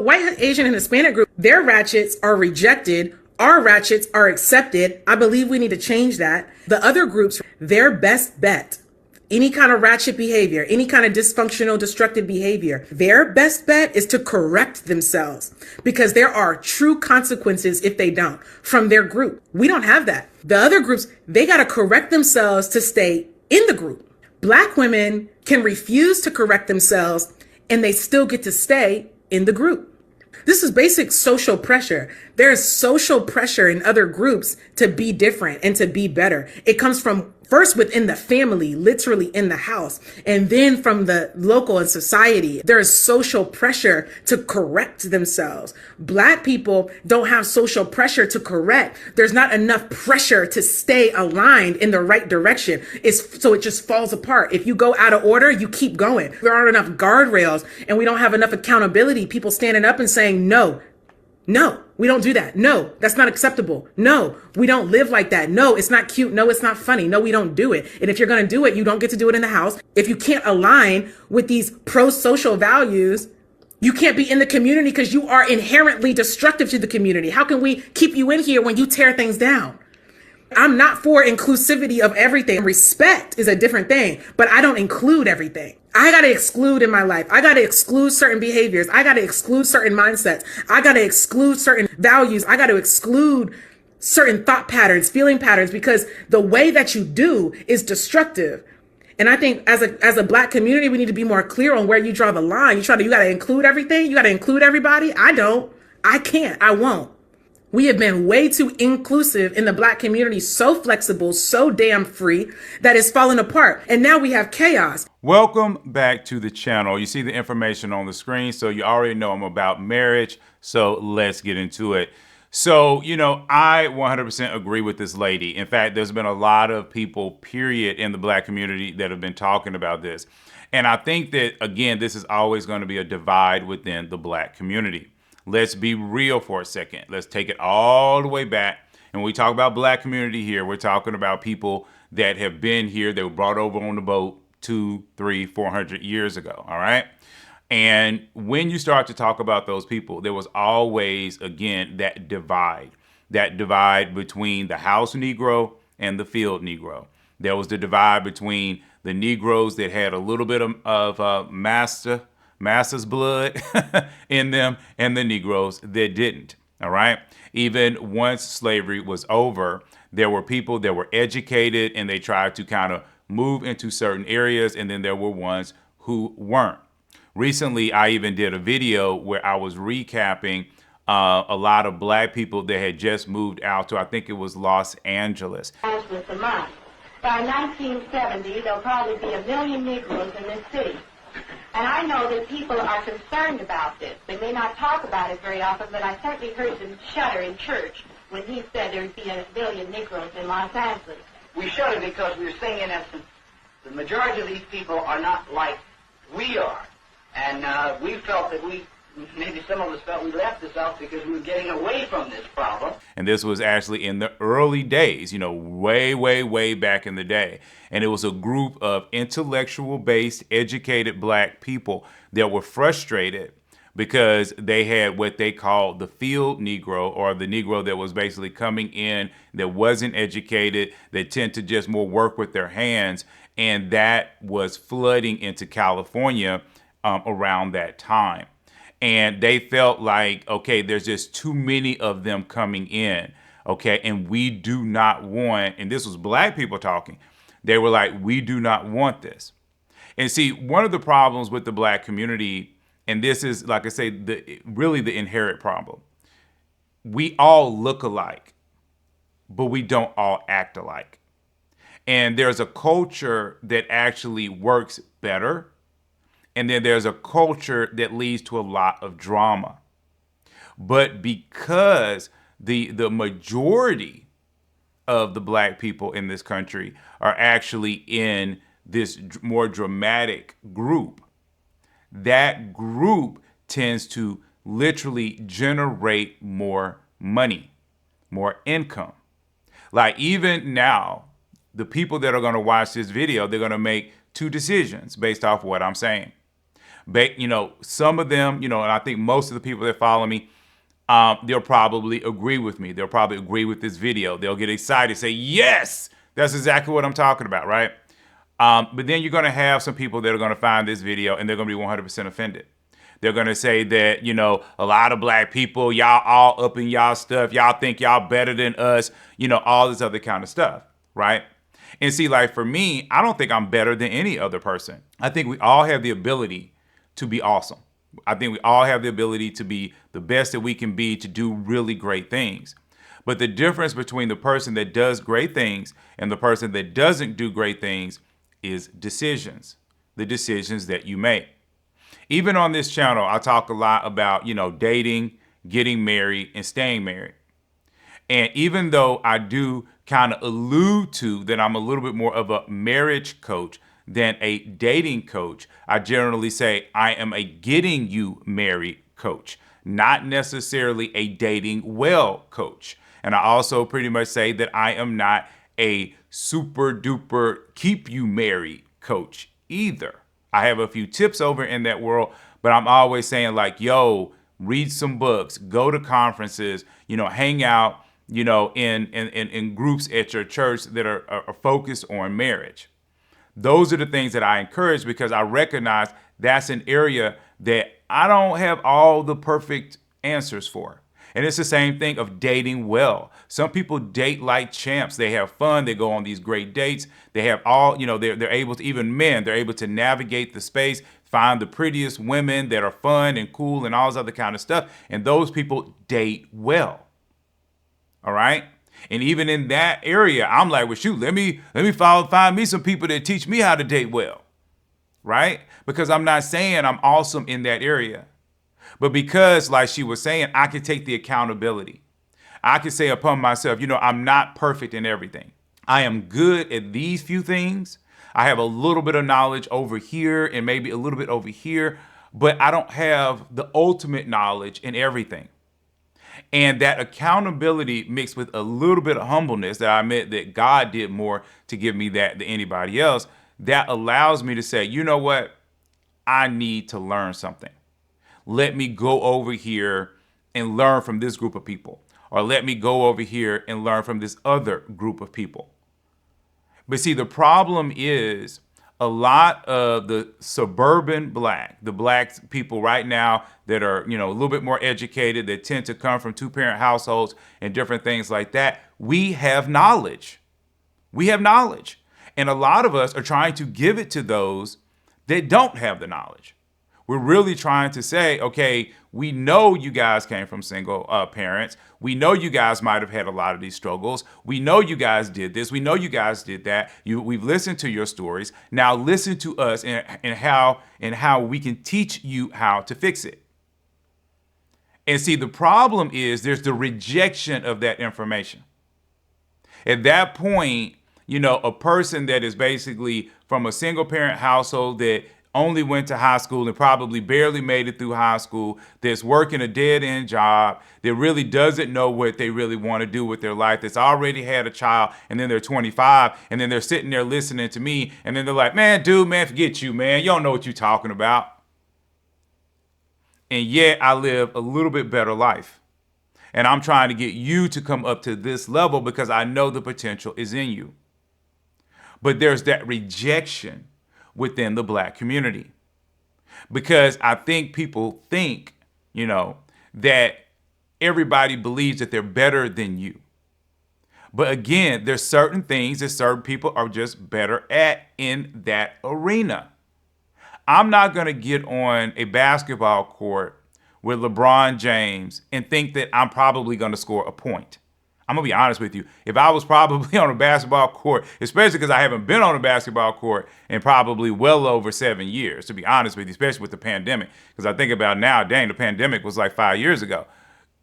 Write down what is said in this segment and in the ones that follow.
white, Asian, and Hispanic group, their ratchets are rejected. Our ratchets are accepted. I believe we need to change that. The other groups, their best bet, any kind of ratchet behavior, any kind of dysfunctional, destructive behavior, their best bet is to correct themselves, because there are true consequences if they don't from their group. We don't have that. The other groups, they got to correct themselves to stay in the group. Black women can refuse to correct themselves and they still get to stay in the group. This is basic social pressure. There's social pressure in other groups to be different and to be better. It comes from first within the family, literally in the house, and then from the local and society. There is social pressure to correct themselves. Black people don't have social pressure to correct. There's not enough pressure to stay aligned in the right direction. So it just falls apart. If you go out of order, you keep going. There aren't enough guardrails and we don't have enough accountability. People standing up and saying, no, we don't do that. No, that's not acceptable. No, we don't live like that. No, it's not cute. No, it's not funny. No, we don't do it. And if you're going to do it, you don't get to do it in the house. If you can't align with these pro-social values, you can't be in the community because you are inherently destructive to the community. How can we keep you in here when you tear things down? I'm not for inclusivity of everything. Respect is a different thing, but I don't include everything. I got to exclude in my life. I got to exclude certain behaviors. I got to exclude certain mindsets. I got to exclude certain values. I got to exclude certain thought patterns, feeling patterns, because the way that you do is destructive. And I think as a Black community, we need to be more clear on where you draw the line. You got to include everything. You got to include everybody. I don't. I can't. I won't. We have been way too inclusive in the Black community, so flexible, so damn free that it's falling apart. And now we have chaos. Welcome back to the channel. You see the information on the screen, so you already know I'm about marriage. So let's get into it. So, I 100% agree with this lady. In fact, there's been a lot of people, period, in the Black community that have been talking about this. And I think that, again, this is always going to be a divide within the Black community. Let's be real for a second. Let's take it all the way back. And when we talk about Black community here, we're talking about people that have been here. They were brought over on the boat 200, 300, 400 years ago. All right. And when you start to talk about those people, there was always, again, that divide between the house Negro and the field Negro. There was the divide between the Negroes that had a little bit of master's blood in them and the Negroes that didn't. All right. Even once slavery was over, there were people that were educated and they tried to kind of move into certain areas. And then there were ones who weren't. Recently, I even did a video where I was recapping a lot of Black people that had just moved out to, I think it was Los Angeles. A month. By 1970, there'll probably be 1 million Negroes in this city. And I know that people are concerned about this. They may not talk about it very often, but I certainly heard them shudder in church when he said there'd be 1 million Negroes in Los Angeles. We shudder because we're saying, in essence, the majority of these people are not like we are. And we felt that maybe some of us felt we left this out because we were getting away from this problem. And this was actually in the early days, way, way, way back in the day. And it was a group of intellectual-based, educated Black people that were frustrated because they had what they called the field Negro, or the Negro that was basically coming in that wasn't educated, that tend to just more work with their hands. And that was flooding into California around that time. And they felt like, okay, there's just too many of them coming in. Okay. And we do not want, and this was Black people talking. They were like, we do not want this. And see, one of the problems with the Black community, and this is, like I say, really the inherent problem. We all look alike, but we don't all act alike. And there's a culture that actually works better. And then there's a culture that leads to a lot of drama. But because the majority of the Black people in this country are actually in this more dramatic group, that group tends to literally generate more money, more income. Like even now, the people that are going to watch this video, they're going to make two decisions based off what I'm saying. Some of them, and I think most of the people that follow me, they'll probably agree with me. They'll probably agree with this video. They'll get excited, say, yes, that's exactly what I'm talking about, right? But then you're going to have some people that are going to find this video and they're going to be 100% offended. They're going to say that, a lot of black people, y'all all up in y'all stuff. Y'all think y'all better than us, all this other kind of stuff, right? And see, like for me, I don't think I'm better than any other person. I think we all have the ability to be awesome. I think we all have the ability to be the best that we can be, to do really great things. But the difference between the person that does great things and the person that doesn't do great things is decisions, the decisions that you make. Even on this channel, I talk a lot about, dating, getting married, and staying married. And even though I do kind of allude to that I'm a little bit more of a marriage coach than a dating coach, I generally say I am a getting you married coach, not necessarily a dating well coach. And I also pretty much say that I am not a super duper keep you married coach either. I have a few tips over in that world, but I'm always saying like, yo, read some books, go to conferences, hang out, in groups at your church that are focused on marriage. Those are the things that I encourage because I recognize that's an area that I don't have all the perfect answers for. And it's the same thing of dating well. Some people date like champs. They have fun. They go on these great dates. They have all, they're able to, even men, they're able to navigate the space, find the prettiest women that are fun and cool and all this other kind of stuff. And those people date well. All right. And even in that area, I'm like, well, shoot, let me find me some people that teach me how to date well. Right. Because I'm not saying I'm awesome in that area. But because, like she was saying, I can take the accountability. I can say upon myself, I'm not perfect in everything. I am good at these few things. I have a little bit of knowledge over here and maybe a little bit over here, but I don't have the ultimate knowledge in everything. And that accountability mixed with a little bit of humbleness that I admit that God did more to give me that than anybody else, that allows me to say, you know what? I need to learn something. Let me go over here and learn from this group of people. Or let me go over here and learn from this other group of people. But see, the problem is a lot of the suburban the black people right now that are, a little bit more educated, that tend to come from two-parent households and different things like that. We have knowledge. We have knowledge. And a lot of us are trying to give it to those that don't have the knowledge. We're really trying to say, okay, we know you guys came from single parents. We know you guys might have had a lot of these struggles. We know you guys did this. We know you guys did that. We've listened to your stories. Now listen to us and how we can teach you how to fix it. And see, the problem is there's the rejection of that information. At that point, a person that is basically from a single parent household that only went to high school and probably barely made it through high school, that's working a dead-end job, that really doesn't know what they really want to do with their life, that's already had a child, and then they're 25, and then they're sitting there listening to me, and then they're like, man, forget you, man. You don't know what you're talking about. And yet I live a little bit better life. And I'm trying to get you to come up to this level because I know the potential is in you. But there's that rejection within the black community. Because I think people think, that everybody believes that they're better than you. But again, there's certain things that certain people are just better at in that arena. I'm not going to get on a basketball court with LeBron James and think that I'm probably going to score a point. I'm going to be honest with you. If I was probably on a basketball court, especially because I haven't been on a basketball court in probably well over 7 years, to be honest with you, especially with the pandemic. Because I think about now, dang, the pandemic was like 5 years ago.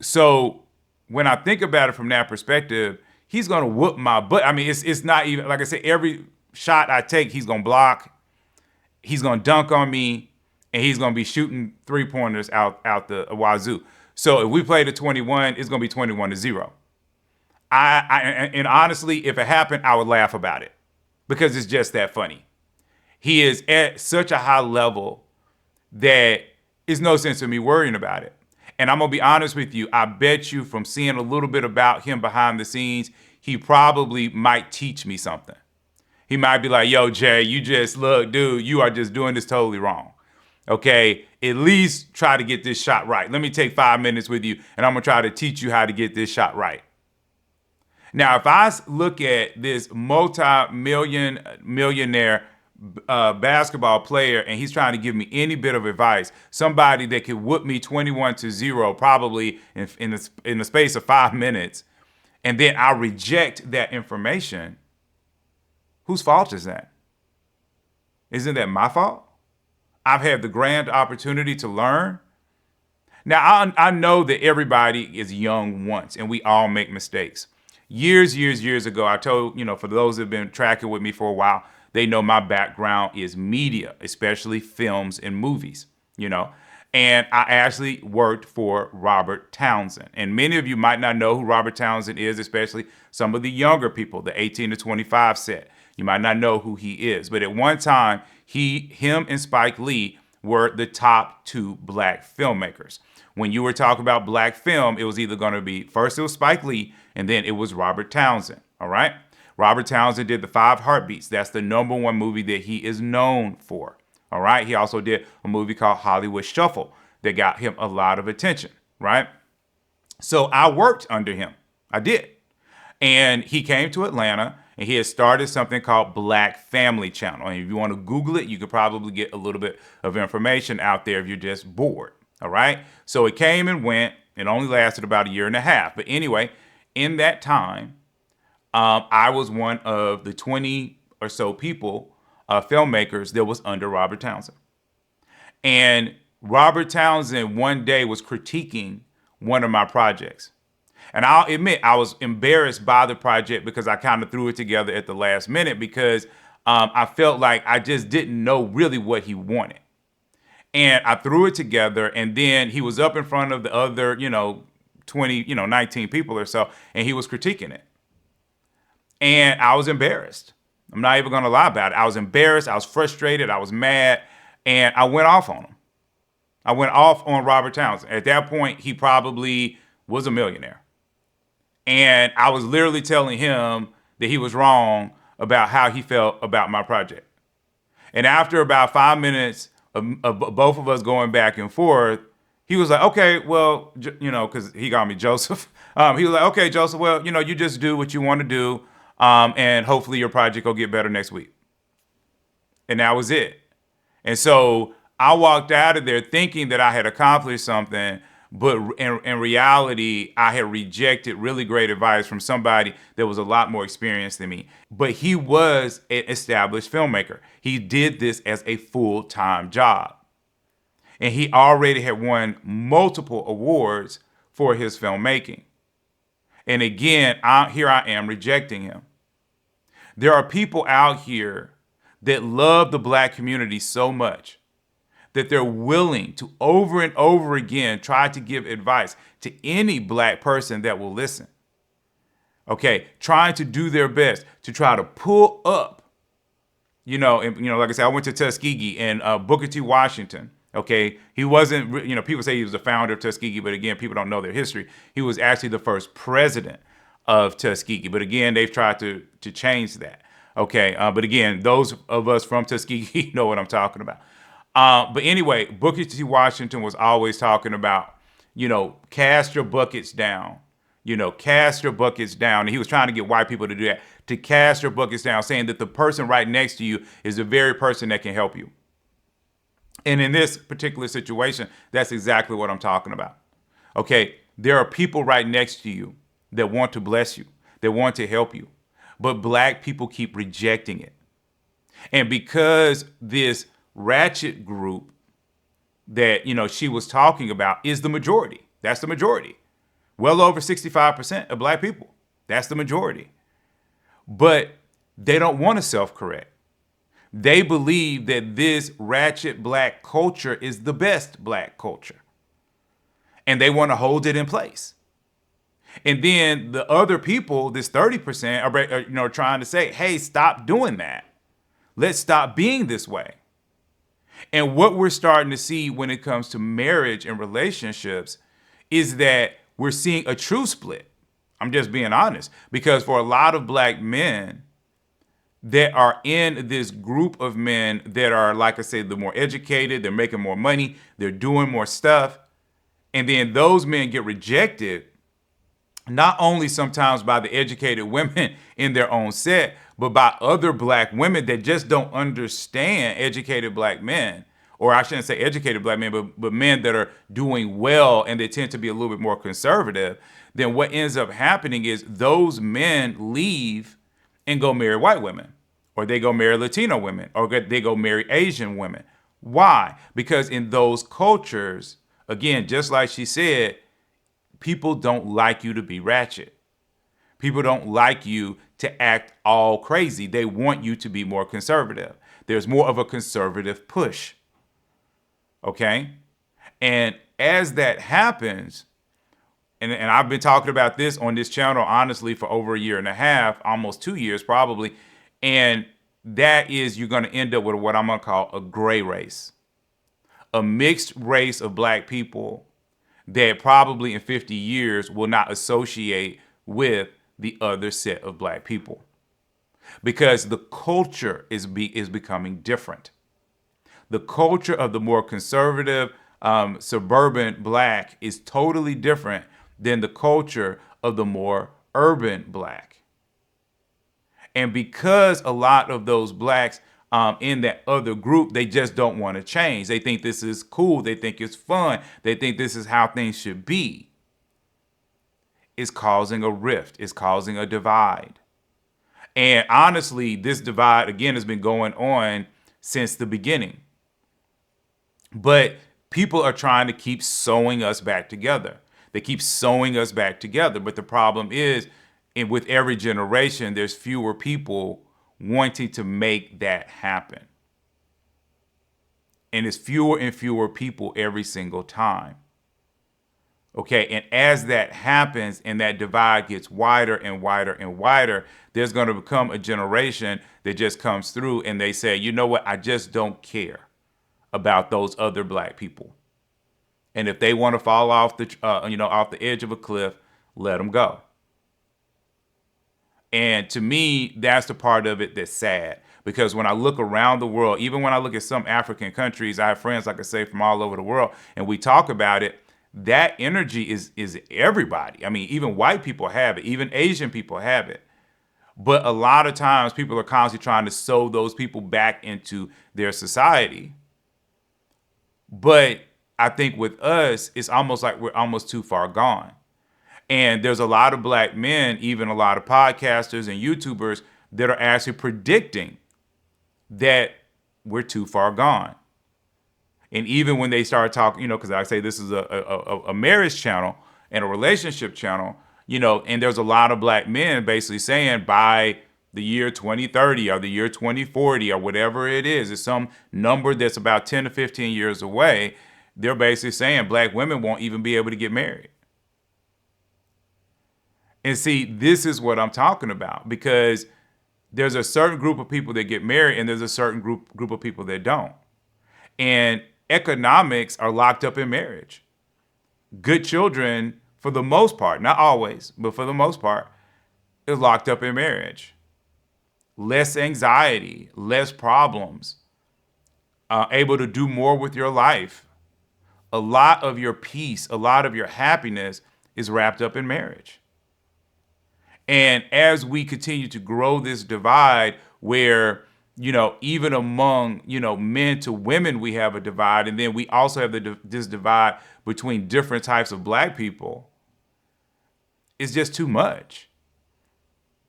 So when I think about it from that perspective, he's going to whoop my butt. I mean, it's not even, like I said, every shot I take, he's going to block. He's going to dunk on me. And he's going to be shooting three-pointers out the wazoo. So if we play to 21, it's going to be 21-0. And honestly, if it happened, I would laugh about it because it's just that funny. He is at such a high level that it's no sense in me worrying about it. And I'm going to be honest with you. I bet you from seeing a little bit about him behind the scenes, he probably might teach me something. He might be like, yo, Jay, you just look, dude, you are just doing this totally wrong. Okay, at least try to get this shot right. Let me take 5 minutes with you, and I'm going to try to teach you how to get this shot right. Now, if I look at this millionaire basketball player and he's trying to give me any bit of advice, somebody that could whoop me 21-0 probably in the space of 5 minutes, and then I reject that information, whose fault is that? Isn't that my fault? I've had the grand opportunity to learn. Now, I know that everybody is young once, and we all make mistakes. Years ago, I told, for those that have been tracking with me for a while, they know my background is media, especially films and movies, And I actually worked for Robert Townsend. And many of you might not know who Robert Townsend is, especially some of the younger people, the 18 to 25 set. You might not know who he is. But at one time, him and Spike Lee were the top two black filmmakers. When you were talking about black film, it was either going to be, first it was Spike Lee, and then it was Robert Townsend, all right? Robert Townsend did The Five Heartbeats. That's the #1 movie that he is known for, all right? He also did a movie called Hollywood Shuffle that got him a lot of attention, right? So I worked under him. I did. And he came to Atlanta, and he had started something called Black Family Channel. And if you want to Google it, you could probably get a little bit of information out there if you're just bored, all right? So it came and went. It only lasted about 1.5 years. But anyway, in that time, I was one of the 20 or so people, filmmakers that was under Robert Townsend. And Robert Townsend one day was critiquing one of my projects. And I'll admit, I was embarrassed by the project because I kind of threw it together at the last minute because I felt like I just didn't know really what he wanted. And I threw it together, and then he was up in front of the other, 19 people or so, and he was critiquing it. And I was embarrassed. I'm not even going to lie about it. I was embarrassed. I was frustrated. I was mad. And I went off on him. I went off on Robert Townsend. At that point, he probably was a millionaire. And I was literally telling him that he was wrong about how he felt about my project. And after about 5 minutes of both of us going back and forth, he was like, okay, well, because he called me Joseph. He was like, okay, Joseph, well, you just do what you want to do. And hopefully your project will get better next week. And that was it. And so I walked out of there thinking that I had accomplished something, but in reality, I had rejected really great advice from somebody that was a lot more experienced than me. But he was an established filmmaker. He did this as a full-time job. And he already had won multiple awards for his filmmaking. And again, here I am rejecting him. There are people out here that love the black community so much that they're willing to over and over again try to give advice to any black person that will listen. Okay, trying to do their best to try to pull up, like I said, I went to Tuskegee and Booker T. Washington. Okay, he wasn't, people say he was the founder of Tuskegee, but again, people don't know their history. He was actually the first president of Tuskegee. But again, they've tried to change that. Okay, but again, those of us from Tuskegee know what I'm talking about. But anyway, Booker T. Washington was always talking about, cast your buckets down. Cast your buckets down. And he was trying to get white people to do that, to cast your buckets down, saying that the person right next to you is the very person that can help you. And in this particular situation, that's exactly what I'm talking about. Okay, there are people right next to you that want to bless you, that want to help you, but black people keep rejecting it. And because this Ratchet group that, she was talking about is the majority, that's the majority. Well over 65% of black people, that's the majority. But they don't want to self-correct. They believe that this ratchet black culture is the best black culture. And they want to hold it in place. And then the other people, this 30%, are trying to say, hey, stop doing that. Let's stop being this way. And what we're starting to see when it comes to marriage and relationships is that we're seeing a true split. I'm just being honest. Because for a lot of black men that are in this group of men that are, like I said, the more educated, they're making more money, they're doing more stuff. And then those men get rejected, not only sometimes by the educated women in their own set, but by other black women that just don't understand educated black men. Or I shouldn't say educated black men, but men that are doing well and they tend to be a little bit more conservative. Then what ends up happening is those men leave and go marry white women, or they go marry Latino women, or they go marry Asian women. Why? Because in those cultures, again, just like she said, people don't like you to be ratchet. People don't like you to act all crazy. They want you to be more conservative. There's more of a conservative push. Okay? And as that happens, and I've been talking about this on this channel, honestly, for over a year and a half, almost 2 years probably. And that is, you're going to end up with what I'm going to call a gray race, a mixed race of black people that probably in 50 years will not associate with the other set of black people, because the culture is becoming different. The culture of the more conservative suburban black is totally different than the culture of the more urban black. And because a lot of those blacks in that other group, they just don't want to change. They think this is cool. They think it's fun. They think this is how things should be. It's causing a rift. It's causing a divide. And honestly, this divide, again, has been going on since the beginning. But people are trying to keep sewing us back together. They keep sewing us back together. But the problem is, with every generation, there's fewer people wanting to make that happen. And it's fewer and fewer people every single time. Okay, and as that happens and that divide gets wider and wider and wider, there's going to become a generation that just comes through and they say, you know what, I just don't care about those other black people. And if they want to fall off the off the edge of a cliff, let them go. And to me, that's the part of it that's sad. Because when I look around the world, even when I look at some African countries, I have friends, like I say, from all over the world, and we talk about it, that energy is everybody. I mean, even white people have it. Even Asian people have it. But a lot of times people are constantly trying to sew those people back into their society. But I think with us, it's almost like we're almost too far gone. And there's a lot of black men, even a lot of podcasters and YouTubers that are actually predicting that we're too far gone. And even when they start talking, because I say this is a marriage channel and a relationship channel, and there's a lot of black men basically saying by the year 2030 or the year 2040 or whatever it is, it's some number that's about 10 to 15 years away. They're basically saying black women won't even be able to get married. And see, this is what I'm talking about, because there's a certain group of people that get married and there's a certain group of people that don't. And economics are locked up in marriage. Good children, for the most part, not always, but for the most part, is locked up in marriage. Less anxiety, less problems, able to do more with your life. A lot of your peace, a lot of your happiness is wrapped up in marriage. And as we continue to grow this divide where, even among, men to women, we have a divide. And then we also have this divide between different types of black people. It's just too much.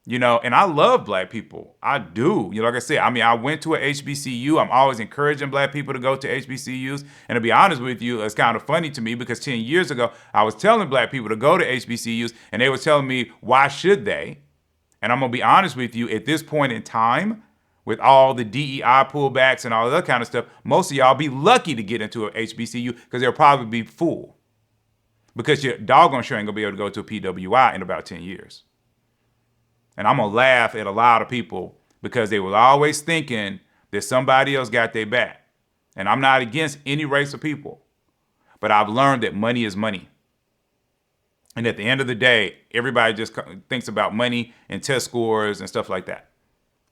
And I love black people. I do. Like I said, I went to a HBCU. I'm always encouraging black people to go to HBCUs. And to be honest with you, it's kind of funny to me because 10 years ago, I was telling black people to go to HBCUs and they were telling me, why should they? And I'm going to be honest with you, at this point in time, with all the DEI pullbacks and all that kind of stuff, most of y'all be lucky to get into a HBCU because they'll probably be full. Because your doggone sure ain't going to be able to go to a PWI in about 10 years. And I'm going to laugh at a lot of people because they were always thinking that somebody else got their back. And I'm not against any race of people, but I've learned that money is money. And at the end of the day, everybody just thinks about money and test scores and stuff like that.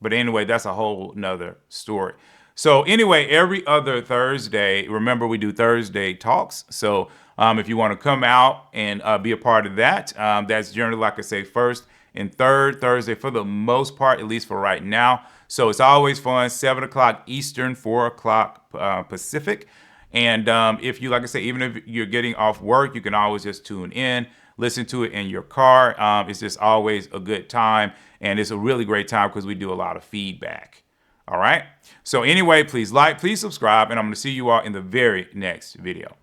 But anyway, that's a whole nother story. So anyway, every other Thursday, remember we do Thursday talks. So if you want to come out and be a part of that, that's generally, like I say, first and third Thursday for the most part, at least for right now. So it's always fun, 7 o'clock Eastern, 4 o'clock Pacific. And if you, like I say, even if you're getting off work, you can always just tune in, listen to it in your car. It's just always a good time. And it's a really great time because we do a lot of feedback. All right. So anyway, please like, please subscribe, and I'm going to see you all in the very next video.